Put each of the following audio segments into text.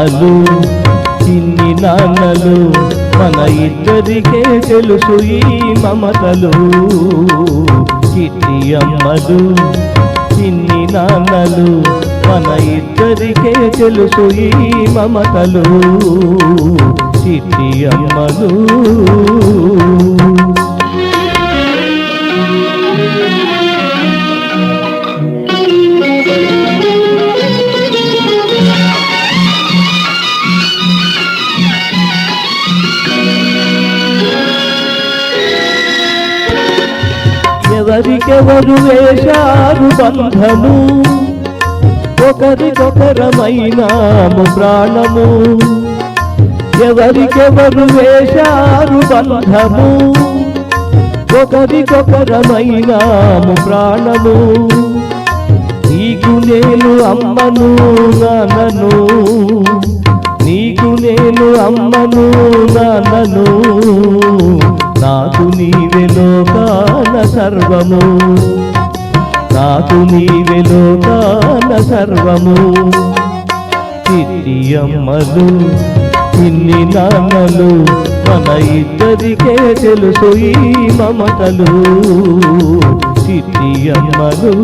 అమ్మలు చిన్ని నాన్నలు మన ఇద్దరికే తెలుసు ఈ మమతలు. చిట్టి అమ్మలు చిన్ని నాన్నలు మన ఇద్దరికే తెలుసు ఈ మమతలు. చిట్టి అమ్మలు ఎవరికెవరు వేశారు బంధము, ఒకరికొకరమైనాము ప్రాణము. ఎవరికెవరు వేశారు బంధము, ఒకరికొకరమైనాము ప్రాణము. నీకు నేను అమ్మను నాన్నను, నీకు నేను అమ్మను నాన్నను. నాకు నీవే లోకాన సర్వము, నాకు నీవే లోకాన సర్వము. చిట్టి అమ్మలు చిన్ని నాన్నలు మన ఇద్దరికే తెలుసు ఈ మమతలు. చిట్టి అమ్మలు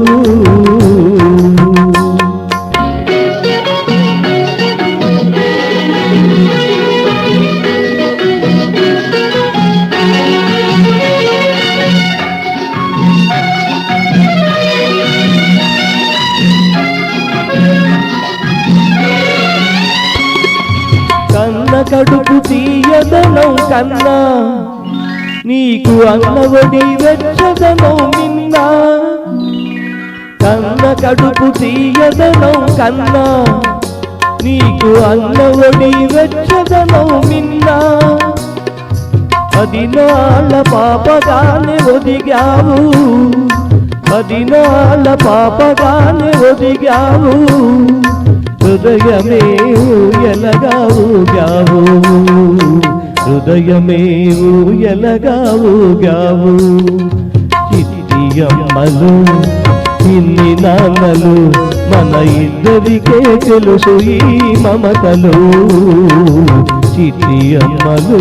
కన్న కడుపు తీయదనం కన్నా నీకు అన్నవడి వెచ్చదనం మిన్నా. కన్న కడుపు తీయదనం కన్నా నీకు అన్నవడి వెచ్చదనం మిన్నా. 10 నాళ్ళ పాపగానే ఒదిగావు, 10 నాళ్ళ పాపగానే ఒదిగావు. హృదయమే ఊయలగావుగావు, హృదయమే ఊయలగావుగావు. చిట్టి అమ్మలు చిన్ని నాన్నలు మన ఇద్దరికే తెలుసు ఈ మమతలు. చిట్టి అమ్మలు